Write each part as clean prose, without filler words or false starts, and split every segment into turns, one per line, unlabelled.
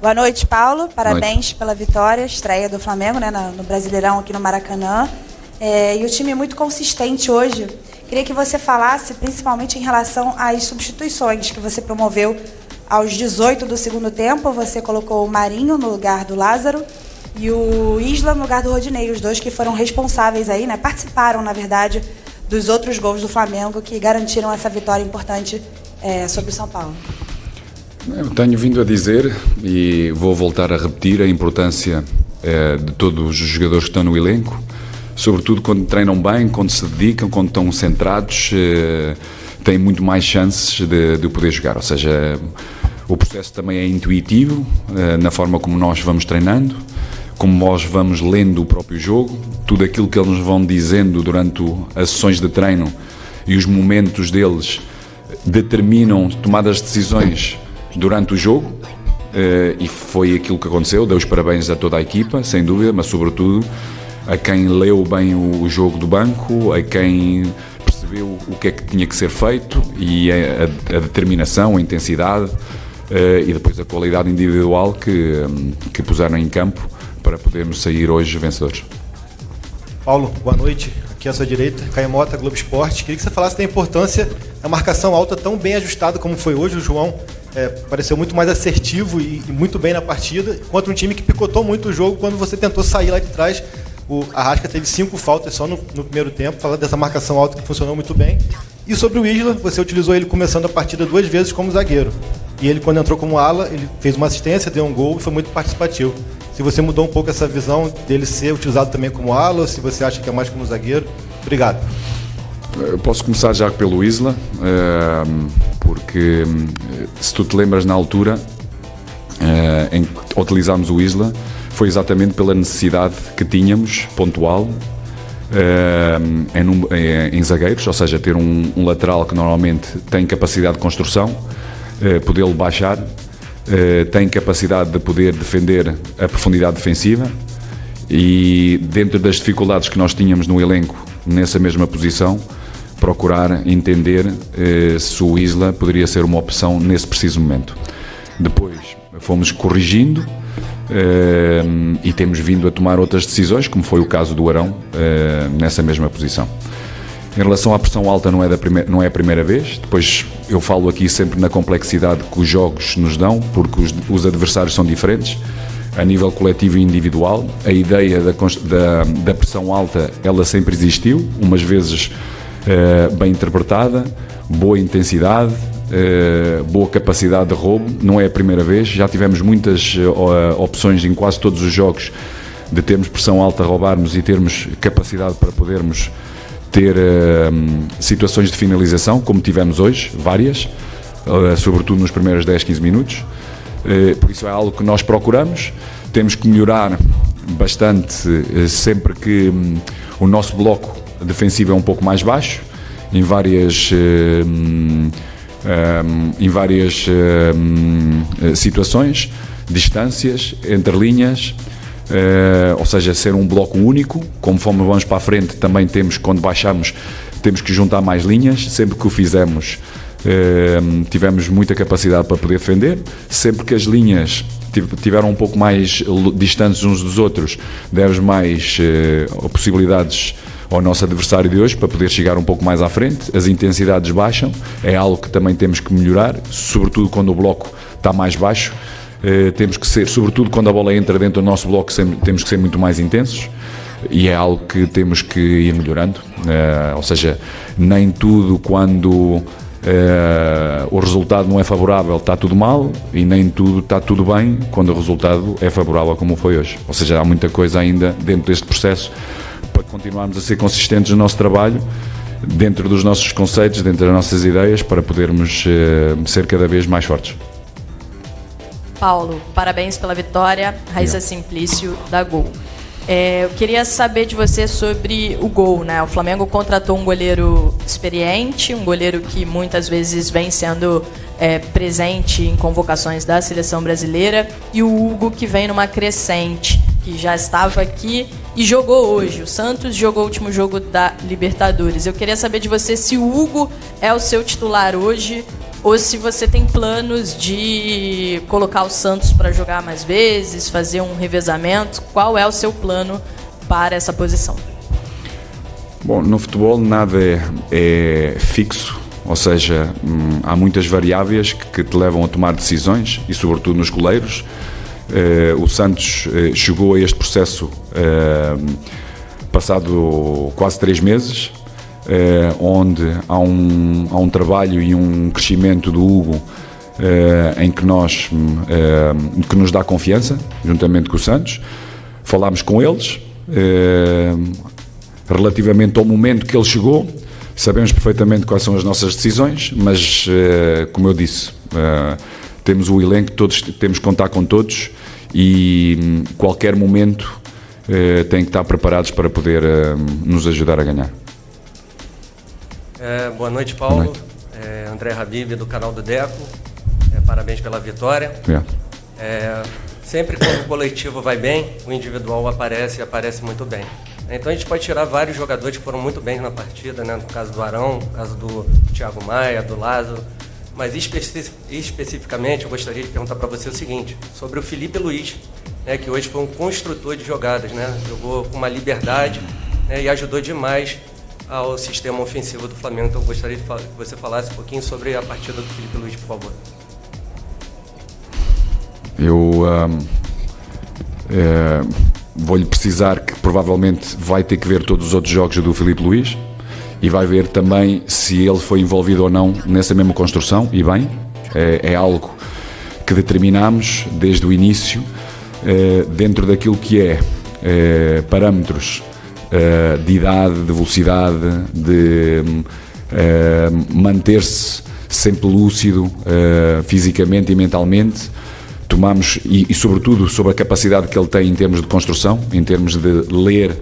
Boa noite, Paulo. Parabéns pela vitória, estreia do Flamengo, né, no Brasileirão aqui no Maracanã. E o time é muito consistente hoje. Queria que você falasse, principalmente em relação às substituições que você promoveu aos 18 do segundo tempo. Você colocou o Marinho no lugar do Lázaro e o Isla no lugar do Rodinei, os dois que foram responsáveis aí, né, participaram, na verdade, dos outros gols do Flamengo que garantiram essa vitória importante sobre o São Paulo.
Eu tenho vindo a dizer, e vou voltar a repetir, a importância de todos os jogadores que estão no elenco, sobretudo quando treinam bem, quando se dedicam, quando estão centrados, têm muito mais chances de poder jogar. Ou seja, o processo também é intuitivo, na forma como nós vamos treinando, como nós vamos lendo o próprio jogo, tudo aquilo que eles nos vão dizendo durante as sessões de treino e os momentos deles determinam tomadas de decisões durante o jogo, e foi aquilo que aconteceu. Dei os parabéns a toda a equipa, sem dúvida, mas sobretudo a quem leu bem o jogo do banco, a quem percebeu o que é que tinha que ser feito e a determinação, a intensidade e depois a qualidade individual que puseram em campo para podermos sair hoje vencedores.
Paulo, boa noite. Aqui à sua direita, Caio Mota, Globo Esporte. Queria que você falasse da importância da marcação alta tão bem ajustada como foi hoje. O João pareceu muito mais assertivo e muito bem na partida, contra um time que picotou muito o jogo quando você tentou sair lá de trás. O Arrasca teve 5 faltas só no primeiro tempo, falando dessa marcação alta que funcionou muito bem. E sobre o Isla, você utilizou ele começando a partida 2 vezes como zagueiro. E ele, quando entrou como ala, ele fez uma assistência, deu um gol e foi muito participativo. Se você mudou um pouco essa visão dele ser utilizado também como ala, ou se você acha que é mais como zagueiro. Obrigado.
Eu posso começar já pelo Isla, porque se tu te lembras na altura em que utilizámos o Isla, foi exatamente pela necessidade que tínhamos, pontual, em zagueiros, ou seja, ter um lateral que normalmente tem capacidade de construção, podê-lo baixar, tem capacidade de poder defender a profundidade defensiva, e dentro das dificuldades que nós tínhamos no elenco, nessa mesma posição, procurar entender se o Isla poderia ser uma opção nesse preciso momento. Depois fomos corrigindo e temos vindo a tomar outras decisões, como foi o caso do Arão, nessa mesma posição. Em relação à pressão alta, não é a primeira vez. Depois eu falo aqui sempre na complexidade que os jogos nos dão, porque os adversários são diferentes, a nível coletivo e individual. A ideia da pressão alta, ela sempre existiu, umas vezes bem interpretada, boa intensidade, boa capacidade de roubo. Não é a primeira vez, já tivemos muitas opções em quase todos os jogos de termos pressão alta, roubarmos e termos capacidade para podermos ter situações de finalização, como tivemos hoje, várias, sobretudo nos primeiros 10, 15 minutos. Por isso é algo que nós procuramos. Temos que melhorar bastante sempre que o nosso bloco defensivo é um pouco mais baixo, em várias situações, distâncias, entre linhas, ou seja, ser um bloco único. Conforme vamos para a frente, também temos, quando baixamos, temos que juntar mais linhas. Sempre que o fizemos, tivemos muita capacidade para poder defender. Sempre que as linhas tiveram um pouco mais distantes uns dos outros, demos mais possibilidades ao nosso adversário de hoje para poder chegar um pouco mais à frente. As intensidades baixam, é algo que também temos que melhorar, sobretudo quando o bloco está mais baixo. Temos que ser, sobretudo quando a bola entra dentro do nosso bloco, temos que ser muito mais intensos, e é algo que temos que ir melhorando. Ou seja, nem tudo quando o resultado não é favorável está tudo mal, e nem tudo está tudo bem quando o resultado é favorável, como foi hoje. Ou seja, há muita coisa ainda dentro deste processo para continuarmos a ser consistentes no nosso trabalho, dentro dos nossos conceitos, dentro das nossas ideias, para podermos ser cada vez mais fortes.
Paulo, parabéns pela vitória. Raíssa Simplício, da Gol. Eu queria saber de você sobre o gol, né? O Flamengo contratou um goleiro experiente, um goleiro que muitas vezes vem sendo presente em convocações da seleção brasileira, e o Hugo, que vem numa crescente, que já estava aqui e jogou hoje. O Santos jogou o último jogo da Libertadores. Eu queria saber de você se o Hugo é o seu titular hoje ou se você tem planos de colocar o Santos para jogar mais vezes, fazer um revezamento. Qual é o seu plano para essa posição?
Bom, no futebol nada é fixo, ou seja, há muitas variáveis que te levam a tomar decisões, e sobretudo nos goleiros. O Santos chegou a este processo passado quase 3 meses, onde há um trabalho e um crescimento do Hugo em que nos dá confiança, juntamente com o Santos. Falámos com eles relativamente ao momento que ele chegou. Sabemos perfeitamente quais são as nossas decisões, mas, como eu disse, temos o elenco, temos que contar com todos, e qualquer momento têm que estar preparados para poder nos ajudar a ganhar.
Boa noite, Paulo.
Boa noite.
André Habib, do canal do Deco. Parabéns pela vitória. Sempre quando o coletivo vai bem, o individual aparece muito bem. Então a gente pode tirar vários jogadores que foram muito bem na partida, né? No caso do Arão, no caso do Thiago Maia, do Lázaro. Mas especificamente eu gostaria de perguntar para você o seguinte, sobre o Felipe Luiz, né, que hoje foi um construtor de jogadas, né? Jogou com uma liberdade, né, e ajudou demais ao sistema ofensivo do Flamengo. Então eu gostaria que você falasse um pouquinho sobre a partida do Felipe Luiz, por favor.
Eu vou-lhe precisar que provavelmente vai ter que ver todos os outros jogos do Felipe Luiz e vai ver também se ele foi envolvido ou não nessa mesma construção, e bem, é algo que determinamos desde o início, dentro daquilo que parâmetros de idade, de velocidade, de manter-se sempre lúcido fisicamente e mentalmente. Tomamos, e sobretudo sobre a capacidade que ele tem em termos de construção, em termos de ler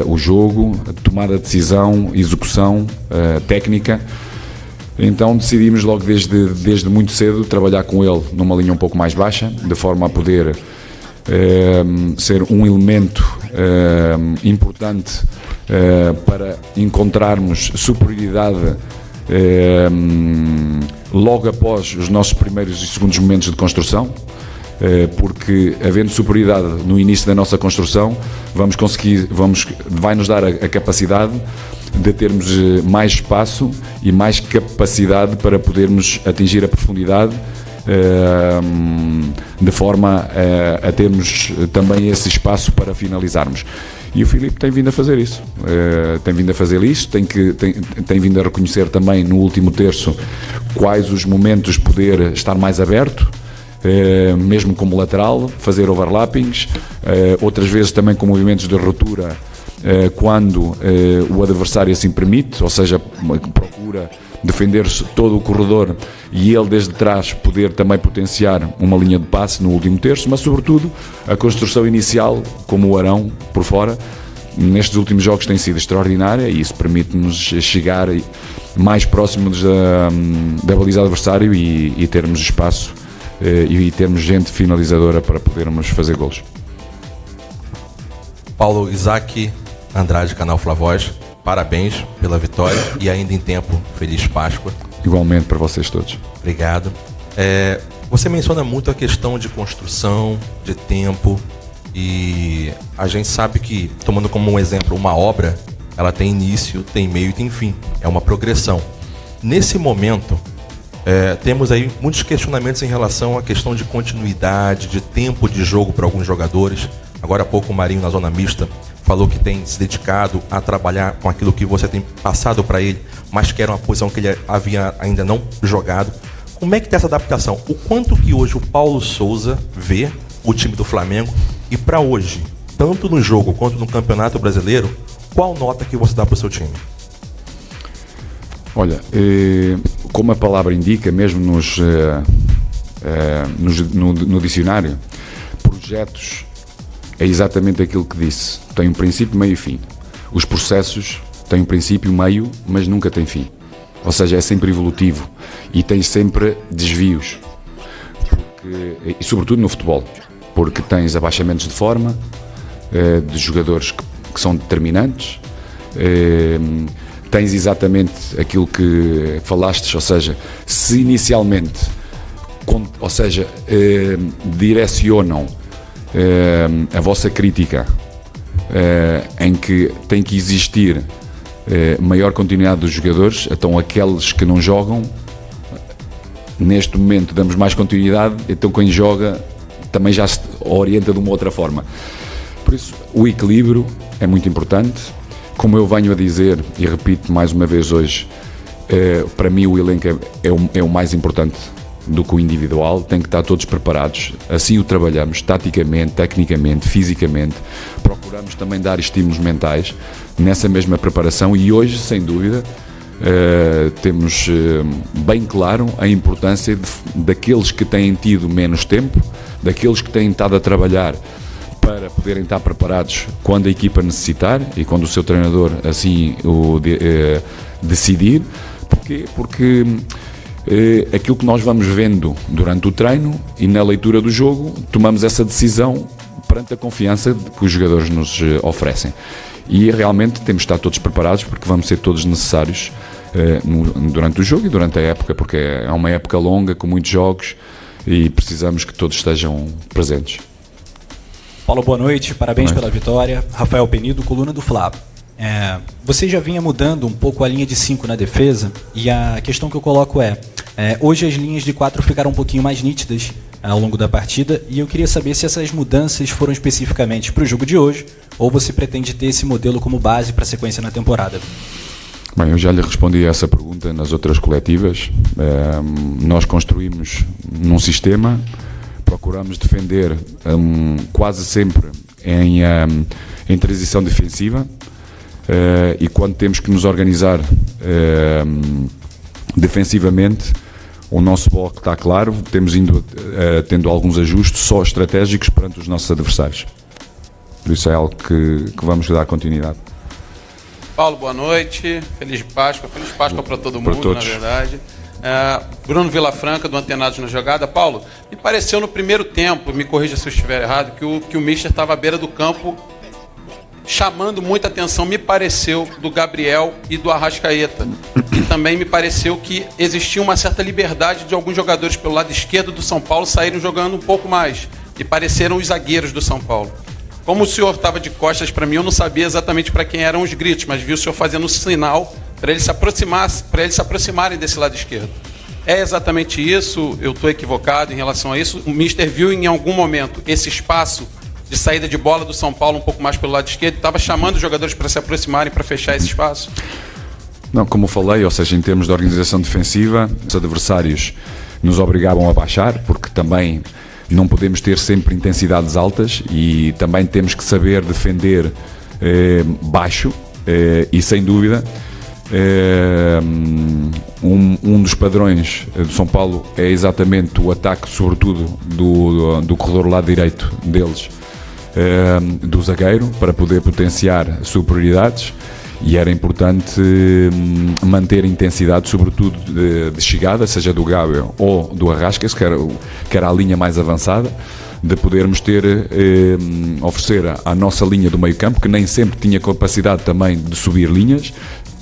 o jogo, tomada de decisão, execução técnica. Então decidimos logo desde muito cedo trabalhar com ele numa linha um pouco mais baixa, de forma a poder ser um elemento importante para encontrarmos superioridade logo após os nossos primeiros e segundos momentos de construção, porque havendo superioridade no início da nossa construção, vai nos dar a capacidade de termos mais espaço e mais capacidade para podermos atingir a profundidade, de forma a termos também esse espaço para finalizarmos. E o Filipe tem vindo a fazer isso, tem vindo a reconhecer também no último terço quais os momentos de poder estar mais aberto, mesmo como lateral, fazer overlappings, outras vezes também com movimentos de ruptura, quando o adversário assim permite, ou seja, procura defender-se todo o corredor e ele desde trás poder também potenciar uma linha de passe no último terço, mas sobretudo a construção inicial, como o Arão por fora, nestes últimos jogos tem sido extraordinária, e isso permite-nos chegar mais próximos da baliza do adversário e termos espaço e termos gente finalizadora para podermos fazer golos.
Paulo, Isaac Andrade, canal Flavoz, parabéns pela vitória e ainda em tempo, feliz Páscoa.
Igualmente para vocês todos.
Obrigado. Você menciona muito a questão de construção, de tempo, e a gente sabe que, tomando como um exemplo uma obra, ela tem início, tem meio e tem fim. É uma progressão. Nesse momento, temos aí muitos questionamentos em relação à questão de continuidade, de tempo de jogo para alguns jogadores. Agora há pouco o Marinho, na zona mista, falou que tem se dedicado a trabalhar com aquilo que você tem passado para ele, mas que era uma posição que ele havia ainda não jogado. Como é que está essa adaptação? O quanto que hoje o Paulo Souza vê o time do Flamengo, e para hoje, tanto no jogo quanto no Campeonato Brasileiro, qual nota que você dá para o seu time?
Olha, como a palavra indica, mesmo no dicionário, projetos é exatamente aquilo que disse. Tem um princípio, meio e fim. Os processos têm um princípio, meio, mas nunca têm fim. Ou seja, é sempre evolutivo e tem sempre desvios. E sobretudo no futebol, porque tens abaixamentos de forma de jogadores que são determinantes, tens exatamente aquilo que falaste, ou seja, se inicialmente, ou seja, direcionam a vossa crítica em que tem que existir maior continuidade dos jogadores, então aqueles que não jogam, neste momento damos mais continuidade, então quem joga também já se orienta de uma outra forma. Por isso, o equilíbrio é muito importante. Como eu venho a dizer, e repito mais uma vez hoje, para mim o elenco é o mais importante do que o individual. Tem que estar todos preparados, assim o trabalhamos, taticamente, tecnicamente, fisicamente. Procuramos também dar estímulos mentais nessa mesma preparação, e hoje, sem dúvida, temos bem claro a importância daqueles que têm tido menos tempo, daqueles que têm estado a trabalhar para poderem estar preparados quando a equipa necessitar e quando o seu treinador assim o decidir. Porquê? Porque aquilo que nós vamos vendo durante o treino e na leitura do jogo, tomamos essa decisão perante a confiança que os jogadores nos oferecem. E realmente temos de estar todos preparados, porque vamos ser todos necessários durante o jogo e durante a época, porque é uma época longa, com muitos jogos, e precisamos que todos estejam presentes.
Paulo, boa noite, parabéns pela vitória. Rafael Penido, coluna do Fla. Você já vinha mudando um pouco a linha de 5 na defesa, e a questão que eu coloco hoje as linhas de 4 ficaram um pouquinho mais nítidas ao longo da partida, e eu queria saber se essas mudanças foram especificamente para o jogo de hoje, ou você pretende ter esse modelo como base para a sequência na temporada?
Bem, eu já lhe respondi a essa pergunta nas outras coletivas. Nós construímos num sistema, procuramos defender quase sempre em transição defensiva, e quando temos que nos organizar defensivamente, o nosso bloco está claro, tendo alguns ajustes só estratégicos perante os nossos adversários. Por isso é algo que vamos dar continuidade.
Paulo, boa noite, feliz Páscoa para todo mundo,
todos.
Na verdade. Bruno Vilafranca, do Antenados na Jogada. Paulo, me pareceu no primeiro tempo, me corrija se eu estiver errado, que o Mister estava à beira do campo chamando muita atenção, me pareceu, do Gabriel e do Arrascaeta. E também me pareceu que existia uma certa liberdade de alguns jogadores pelo lado esquerdo do São Paulo saírem jogando um pouco mais, e pareceram os zagueiros do São Paulo. Como o senhor estava de costas para mim, eu não sabia exatamente para quem eram os gritos, mas vi o senhor fazendo um sinal para eles se aproximarem desse lado esquerdo. É exatamente isso? Eu estou equivocado em relação a isso? O Mister viu em algum momento esse espaço de saída de bola do São Paulo um pouco mais pelo lado esquerdo, estava chamando os jogadores para se aproximarem, para fechar esse espaço?
Não, como eu falei, ou seja, em termos de organização defensiva, os adversários nos obrigavam a baixar, porque também não podemos ter sempre intensidades altas, e também temos que saber defender baixo, e sem dúvida um dos padrões do São Paulo é exatamente o ataque, sobretudo do corredor lado direito deles, do zagueiro, para poder potenciar superioridades, e era importante manter a intensidade, sobretudo de chegada, seja do Gabriel ou do Arrascas, que era a linha mais avançada, de podermos oferecer à nossa linha do meio campo, que nem sempre tinha capacidade também de subir linhas,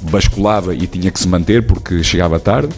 basculava e tinha que se manter porque chegava tarde.